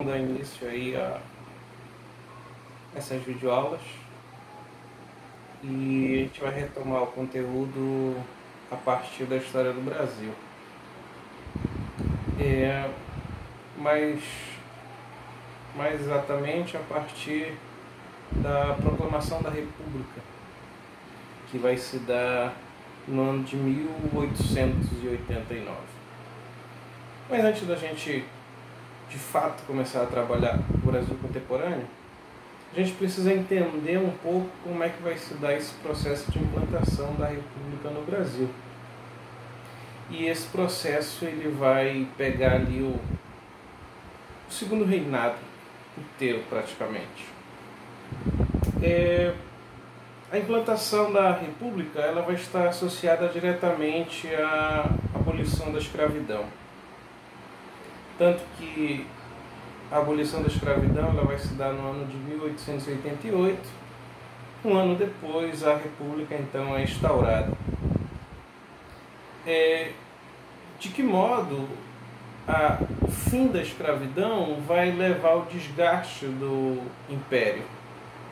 Dar início aí a essas videoaulas e a gente vai retomar o conteúdo a partir da história do Brasil. Mas mais exatamente a partir da proclamação da República, que vai se dar no ano de 1889. Mas antes da gente de fato começar a trabalhar o Brasil contemporâneo, a gente precisa entender um pouco como é que vai se dar esse processo de implantação da República no Brasil. E esse processo ele vai pegar ali o segundo reinado inteiro praticamente. A implantação da República ela vai estar associada diretamente à abolição da escravidão. Tanto que a abolição da escravidão ela vai se dar no ano de 1888. Um ano depois, a República então é instaurada. De que modo o fim da escravidão vai levar ao desgaste do Império?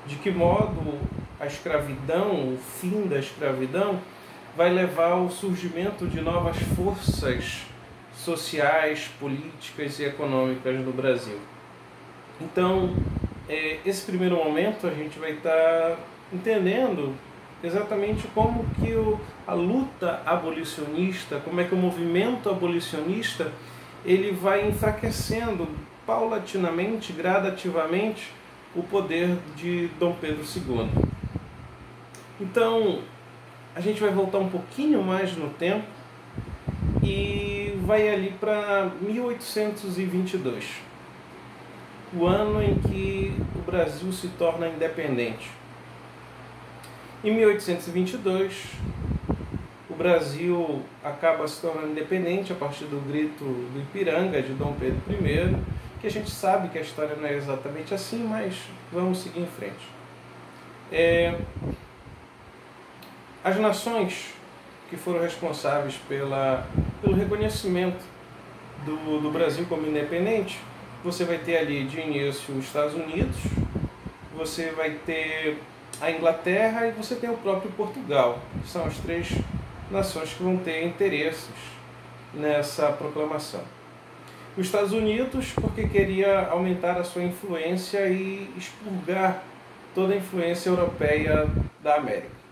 De que modo a escravidão, o fim da escravidão, vai levar ao surgimento de novas forças sociais, políticas e econômicas no Brasil? Então, esse primeiro momento a gente vai estar entendendo exatamente como que a luta abolicionista, como é que o movimento abolicionista ele vai enfraquecendo paulatinamente, gradativamente, o poder de Dom Pedro II. Então, a gente vai voltar um pouquinho mais no tempo e vai ali para 1822, o ano em que o Brasil se torna independente. Em 1822, o Brasil acaba se tornando independente a partir do grito do Ipiranga de Dom Pedro I, que a gente sabe que a história não é exatamente assim, mas vamos seguir em frente. As nações que foram responsáveis pelo reconhecimento do Brasil como independente, você vai ter ali de início os Estados Unidos, você vai ter a Inglaterra e você tem o próprio Portugal, que são as três nações que vão ter interesses nessa proclamação. Os Estados Unidos, porque queria aumentar a sua influência e expurgar toda a influência europeia da América.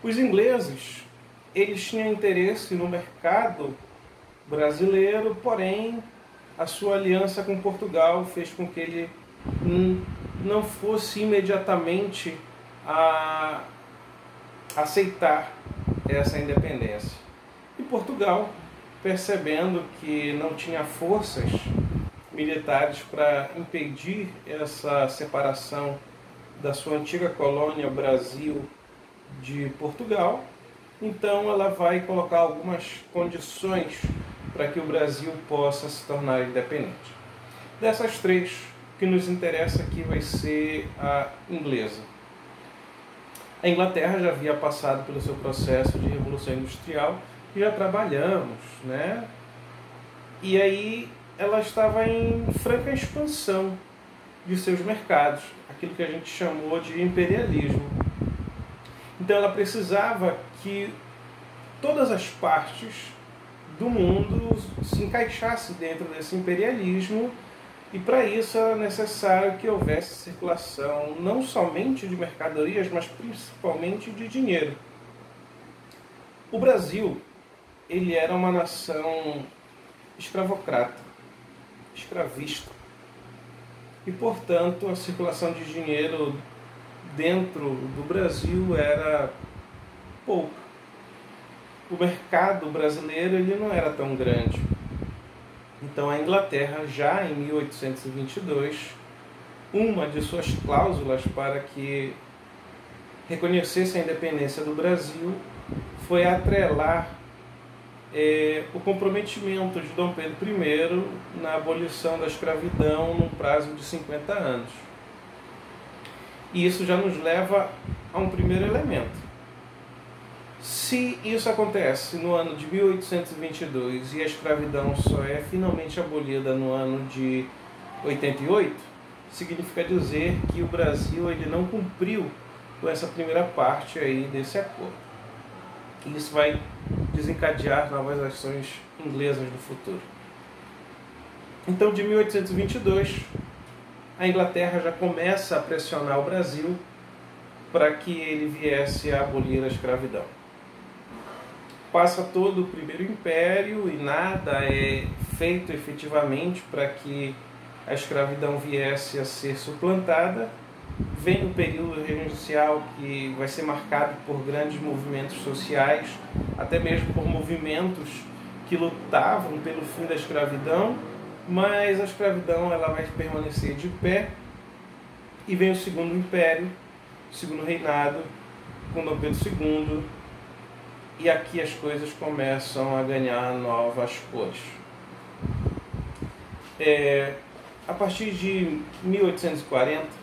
Os ingleses, eles tinham interesse no mercado brasileiro, porém a sua aliança com Portugal fez com que ele não fosse imediatamente a aceitar essa independência. E Portugal, percebendo que não tinha forças militares para impedir essa separação da sua antiga colônia Brasil de Portugal, então ela vai colocar algumas condições para que o Brasil possa se tornar independente. Dessas três, o que nos interessa aqui vai ser a inglesa. A Inglaterra já havia passado pelo seu processo de revolução industrial, que já trabalhamos, né? E aí ela estava em franca expansão de seus mercados, aquilo que a gente chamou de imperialismo. Então ela precisava que todas as partes do mundo se encaixassem dentro desse imperialismo, e para isso era necessário que houvesse circulação não somente de mercadorias, mas principalmente de dinheiro. O Brasil, ele era uma nação escravocrata, escravista, e portanto a circulação de dinheiro dentro do Brasil era pouca. O mercado brasileiro ele não era tão grande. Então a Inglaterra, já em 1822, uma de suas cláusulas para que reconhecesse a independência do Brasil foi atrelar o comprometimento de Dom Pedro I na abolição da escravidão num prazo de 50 anos. E isso já nos leva a um primeiro elemento. Se isso acontece no ano de 1822 e a escravidão só é finalmente abolida no ano de 88, significa dizer que o Brasil ele não cumpriu com essa primeira parte aí desse acordo. E isso vai desencadear novas ações inglesas no futuro. Então, de 1822, a Inglaterra já começa a pressionar o Brasil para que ele viesse a abolir a escravidão. Passa todo o Primeiro Império e nada é feito efetivamente para que a escravidão viesse a ser suplantada. Vem o período regencial, que vai ser marcado por grandes movimentos sociais, até mesmo por movimentos que lutavam pelo fim da escravidão, mas a escravidão ela vai permanecer de pé. E vem o Segundo Império, o Segundo Reinado, com Dom Pedro II, e aqui as coisas começam a ganhar novas cores. A partir de 1840,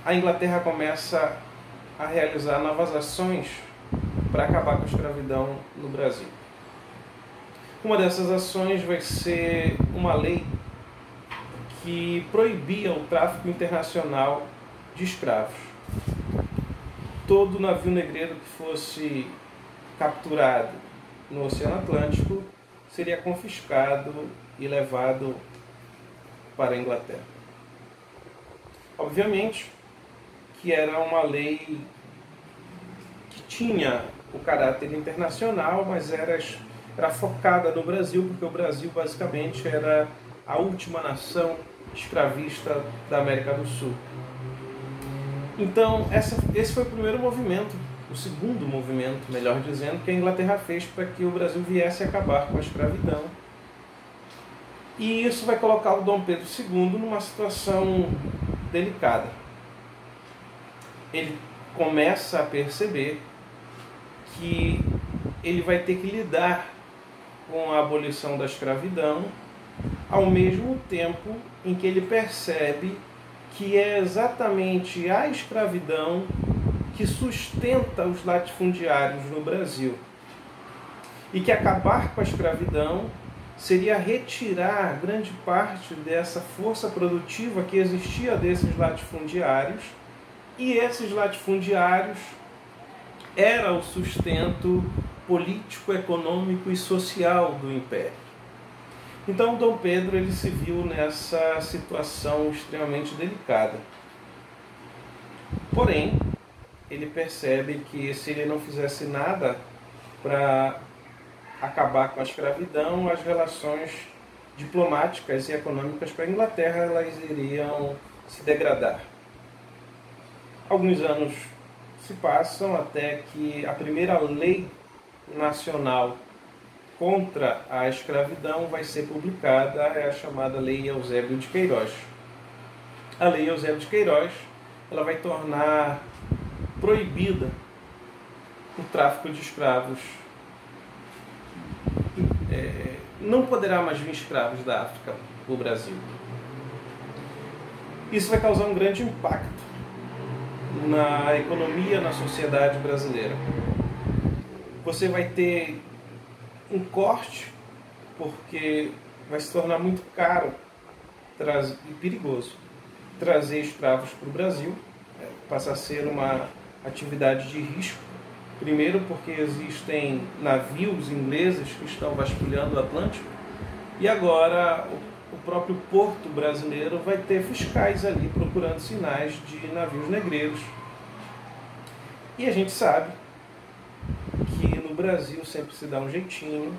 a Inglaterra começa a realizar novas ações para acabar com a escravidão no Brasil. Uma dessas ações vai ser uma lei que proibia o tráfico internacional de escravos. Todo navio negreiro que fosse capturado no Oceano Atlântico seria confiscado e levado para a Inglaterra. Obviamente que era uma lei que tinha o caráter internacional, mas era focada no Brasil, porque o Brasil basicamente era a última nação escravista da América do Sul. Então, esse foi o primeiro movimento, o segundo movimento, melhor dizendo, que a Inglaterra fez para que o Brasil viesse a acabar com a escravidão. E isso vai colocar o Dom Pedro II numa situação delicada. Ele começa a perceber que ele vai ter que lidar com a abolição da escravidão, ao mesmo tempo em que ele percebe que é exatamente a escravidão que sustenta os latifundiários no Brasil. E que acabar com a escravidão seria retirar grande parte dessa força produtiva que existia desses latifundiários, e esses latifundiários era o sustento político, econômico e social do Império. Então Dom Pedro ele se viu nessa situação extremamente delicada. Porém, ele percebe que se ele não fizesse nada para acabar com a escravidão, as relações diplomáticas e econômicas com a Inglaterra elas iriam se degradar. Alguns anos se passam até que a primeira lei nacional contra a escravidão vai ser publicada, é a chamada Lei Eusébio de Queiroz. A Lei Eusébio de Queiroz ela vai tornar proibida o tráfico de escravos. Não poderá mais vir escravos da África para o Brasil. Isso vai causar um grande impacto na economia, na sociedade brasileira. Você vai ter um corte, porque vai se tornar muito caro e perigoso trazer escravos para o Brasil. Passa a ser uma atividade de risco. Primeiro porque existem navios ingleses que estão vasculhando o Atlântico, e agora o próprio porto brasileiro vai ter fiscais ali procurando sinais de navios negreiros. E a gente sabe que no Brasil sempre se dá um jeitinho.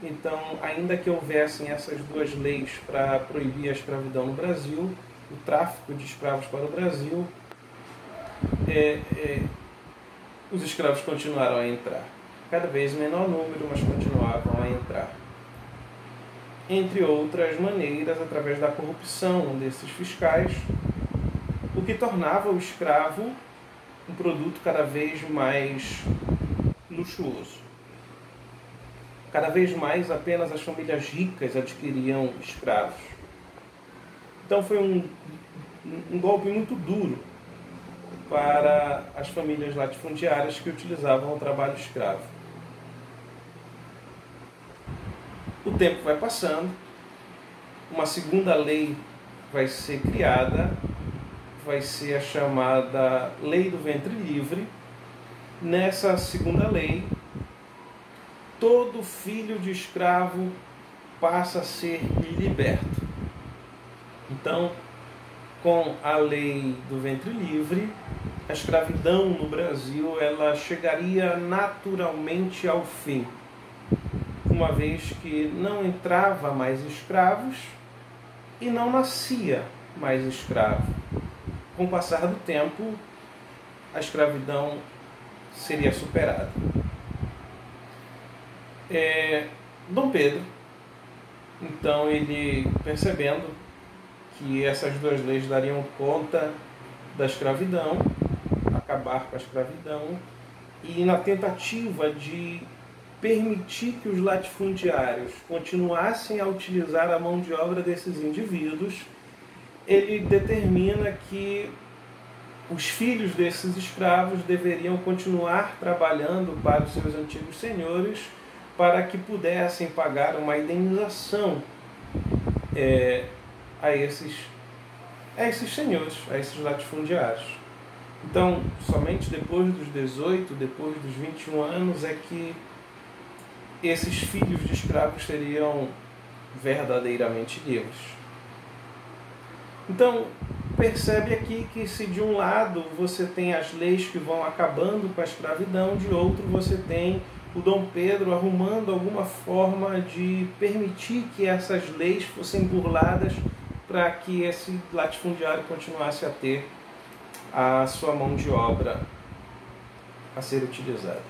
Então, ainda que houvessem essas duas leis para proibir a escravidão no Brasil, o tráfico de escravos para o Brasil, os escravos continuaram a entrar. Cada vez menor número, mas continuavam a entrar. Entre outras maneiras, através da corrupção desses fiscais, o que tornava o escravo um produto cada vez mais luxuoso. Cada vez mais apenas as famílias ricas adquiriam escravos. Então foi um golpe muito duro para as famílias latifundiárias que utilizavam o trabalho escravo. O tempo vai passando uma segunda lei vai ser criada, vai ser a chamada Lei do Ventre Livre. Nessa segunda lei, todo filho de escravo passa a ser liberto. Então, com a Lei do Ventre Livre, a escravidão no Brasil ela chegaria naturalmente ao fim, uma vez que não entrava mais escravos e não nascia mais escravo. Com o passar do tempo, a escravidão seria superada. Dom Pedro, então, ele percebendo que essas duas leis dariam conta da escravidão, acabar com a escravidão, e na tentativa de permitir que os latifundiários continuassem a utilizar a mão de obra desses indivíduos, ele determina que os filhos desses escravos deveriam continuar trabalhando para os seus antigos senhores para que pudessem pagar uma indenização a esses senhores, a esses latifundiários. Então, somente depois dos 18, depois dos 21 anos, é que esses filhos de escravos seriam verdadeiramente livres. Então, percebe aqui que se de um lado você tem as leis que vão acabando com a escravidão, de outro você tem o Dom Pedro arrumando alguma forma de permitir que essas leis fossem burladas para que esse latifundiário continuasse a ter a sua mão de obra a ser utilizada.